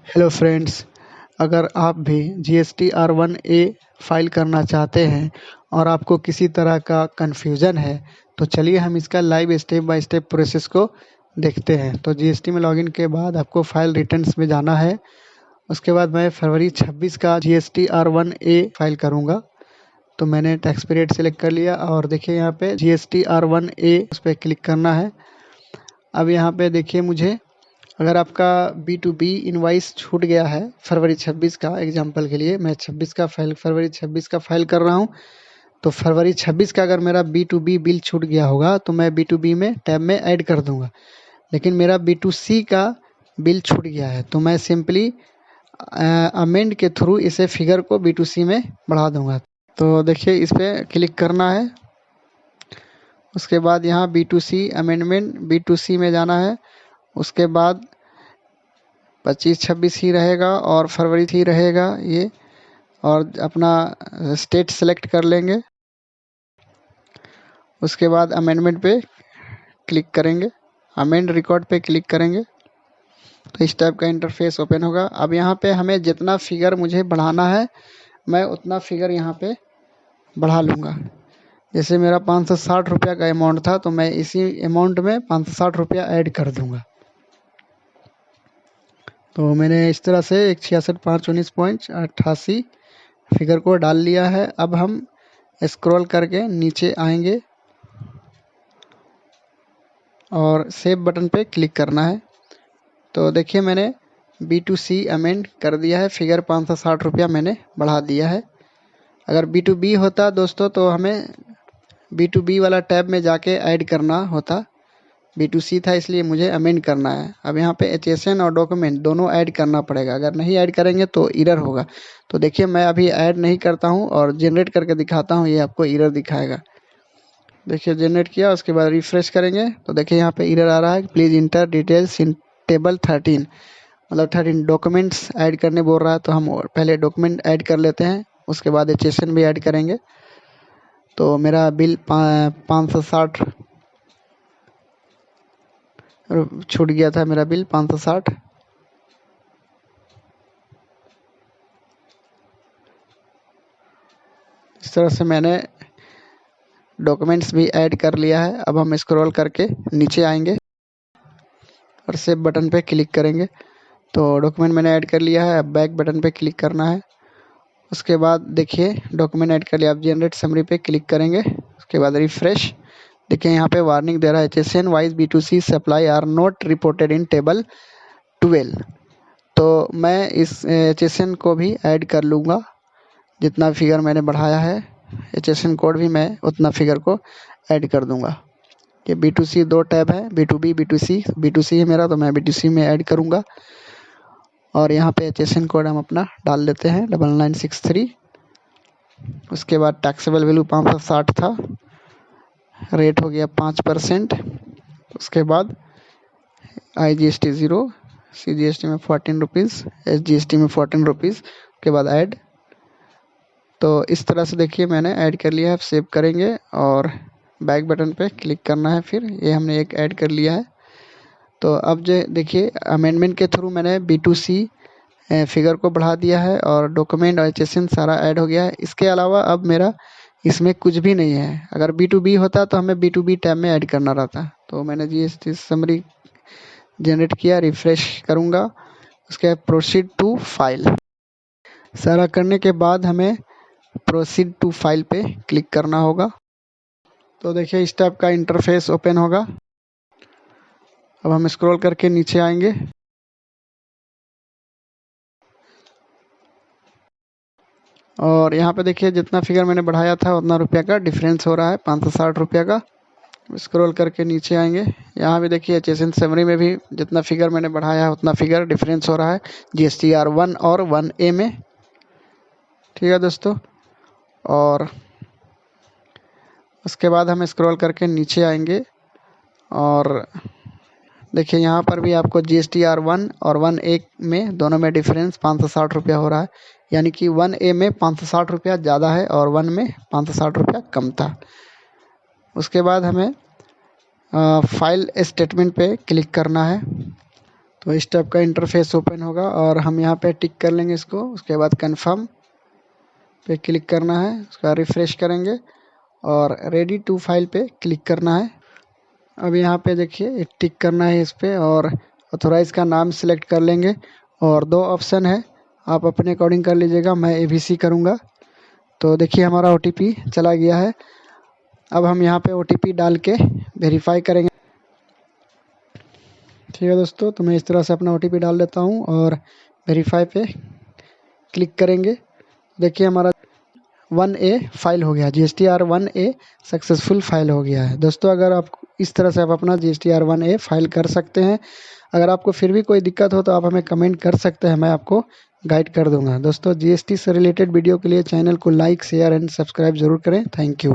Hello friends, अगर आप भी जीएसटी R1A फाइल करना चाहते हैं और आपको किसी तरह का कन्फ्यूज़न है तो चलिए हम इसका live step by step process को देखते हैं। तो जीएसटी में लॉगिन के बाद आपको फाइल रिटर्न्स में जाना है। उसके बाद मैं फरवरी 26 का जीएसटी R1A फाइल करूँगा। तो मैंने टैक्स पीरियड सेलेक्ट कर लिया और देखिए यहाँ पे जीएसटी R1A उस पर क्लिक करना है। अब यहाँ पे देखिए मुझे अगर आपका B2B इनवाइस छूट गया है फरवरी 26 का, एग्जांपल के लिए मैं फरवरी 26 का फाइल कर रहा हूँ। तो फरवरी 26 का अगर मेरा B2B बिल छूट गया होगा तो मैं B2B में टैब में ऐड कर दूंगा। लेकिन मेरा B2C का बिल छूट गया है तो मैं सिंपली अमेंड के थ्रू इसे फिगर को B2C में बढ़ा दूंगा। तो देखिए इस पर क्लिक करना है। उसके बाद यहाँ B2C अमेंडमेंट B2C में जाना है। उसके बाद 25-26 ही रहेगा और फरवरी ही रहेगा ये, और अपना स्टेट सेलेक्ट कर लेंगे। उसके बाद अमेंडमेंट पे क्लिक करेंगे, अमेंड रिकॉर्ड पे क्लिक करेंगे तो इस टाइप का इंटरफेस ओपन होगा। अब यहाँ पे हमें जितना फिगर मुझे बढ़ाना है मैं उतना फिगर यहाँ पे बढ़ा लूँगा। जैसे मेरा 560 रुपया का अमाउंट था तो मैं इसी अमाउंट में 560 रुपया ऐड कर दूँगा। तो मैंने इस तरह से 166,519.88 फिगर को डाल लिया है। अब हम स्क्रॉल करके नीचे आएंगे और सेव बटन पे क्लिक करना है। तो देखिए मैंने B2C अमेंड कर दिया है, फिगर 560 रुपया मैंने बढ़ा दिया है। अगर B2B होता दोस्तों तो हमें B2B वाला टैब में जाके ऐड करना होता। B2C था इसलिए मुझे अमेंड करना है। अब यहाँ पे HSN और डॉक्यूमेंट दोनों ऐड करना पड़ेगा, अगर नहीं ऐड करेंगे तो एरर होगा। तो देखिए मैं अभी ऐड नहीं करता हूँ और जनरेट करके दिखाता हूँ, ये आपको एरर दिखाएगा। देखिए जनरेट किया, उसके बाद रिफ्रेश करेंगे तो देखिए यहाँ पे एरर आ रहा है, please inter details in table 13, मतलब 13 डॉक्यूमेंट्स ऐड करने बोल रहा है। तो हम पहले डॉक्यूमेंट ऐड कर लेते हैं, उसके बाद HSN भी ऐड करेंगे। तो मेरा बिल 560 छूट गया था, मेरा बिल 560। इस तरह से मैंने डॉक्यूमेंट्स भी ऐड कर लिया है। अब हम स्क्रॉल करके नीचे आएंगे और सेव बटन पे क्लिक करेंगे। तो डॉक्यूमेंट मैंने ऐड कर लिया है, अब बैक बटन पे क्लिक करना है। उसके बाद देखिए डॉक्यूमेंट ऐड कर लिया, आप जनरेट समरी पे क्लिक करेंगे। उसके बाद रिफ्रेश, देखिए यहाँ पे वार्निंग दे रहा है HSN wise B2C supply are not reported in table 12। तो मैं इस HSN को भी ऐड कर लूँगा, जितना फिगर मैंने बढ़ाया है HSN कोड भी मैं उतना फिगर को ऐड कर दूँगा। ये B2C 2 टैब है, B2B B2C। B2C है मेरा तो मैं B2C में ऐड करूँगा। और यहाँ पे HSN कोड हम अपना डाल लेते हैं 9963। उसके बाद टैक्सेबल वैल्यू 560 था, रेट हो गया 5%। उसके बाद IGST 0, CGST में 14 रुपीज़, SGST में 14 रुपीज़ के बाद ऐड। तो इस तरह से देखिए मैंने ऐड कर लिया है। सेव करेंगे और बैक बटन पे क्लिक करना है, फिर ये हमने एक ऐड कर लिया है। तो अब जो देखिए अमेंडमेंट के थ्रू मैंने B2C फिगर को बढ़ा दिया है और डॉक्यूमेंट और HSN सारा ऐड हो गया है। इसके अलावा अब मेरा इसमें कुछ भी नहीं है। अगर B2B होता तो हमें B2B टैब में ऐड करना रहता। तो मैंने GST समरी जनरेट किया, रिफ्रेश करूँगा। उसके बाद प्रोसीड टू फाइल, सारा करने के बाद हमें प्रोसीड टू फाइल पे क्लिक करना होगा। तो देखिए इस टाइप का इंटरफेस ओपन होगा। अब हम स्क्रॉल करके नीचे आएंगे और यहाँ पे देखिए जितना फिगर मैंने बढ़ाया था उतना रुपया का डिफरेंस हो रहा है, 560 रुपया का। स्क्रॉल करके नीचे आएंगे, यहाँ भी देखिए HSN समरी में भी जितना फिगर मैंने बढ़ाया है उतना फिगर डिफरेंस हो रहा है GST R1 और 1A में। ठीक है दोस्तों, और उसके बाद हम स्क्रॉल करके नीचे आएंगे और देखिए यहाँ पर भी आपको GST R1 और 1A में दोनों में डिफरेंस 560 रुपया हो रहा है, यानी कि 1A में 560 रुपया ज़्यादा है और 1 में 560 रुपया कम था। उसके बाद हमें फाइल स्टेटमेंट पे क्लिक करना है। तो इस टाइप का इंटरफेस ओपन होगा और हम यहाँ पे टिक कर लेंगे इसको। उसके बाद कन्फर्म पे क्लिक करना है, उसका रिफ्रेश करेंगे और रेडी टू फाइल पे क्लिक करना है। अब यहाँ पे देखिए टिक करना है इस पर और ऑथोराइज का नाम सेलेक्ट कर लेंगे और 2 ऑप्शन है, आप अपने अकॉर्डिंग कर लीजिएगा। मैं ABC करूँगा। तो देखिए हमारा OTP चला गया है। अब हम यहाँ पे OTP डाल के वेरीफाई करेंगे। ठीक है दोस्तों, तो मैं इस तरह से अपना OTP डाल देता हूँ और वेरीफाई पे क्लिक करेंगे। देखिए हमारा 1A फाइल हो गया, GSTR 1A सक्सेसफुल फाइल हो गया है। दोस्तों अगर आप इस तरह से आप अपना GSTR 1A फाइल कर सकते हैं। अगर आपको फिर भी कोई दिक्कत हो तो आप हमें कमेंट कर सकते हैं, मैं आपको गाइड कर दूंगा। दोस्तों GST से रिलेटेड वीडियो के लिए चैनल को लाइक शेयर एंड सब्सक्राइब जरूर करें। Thank you.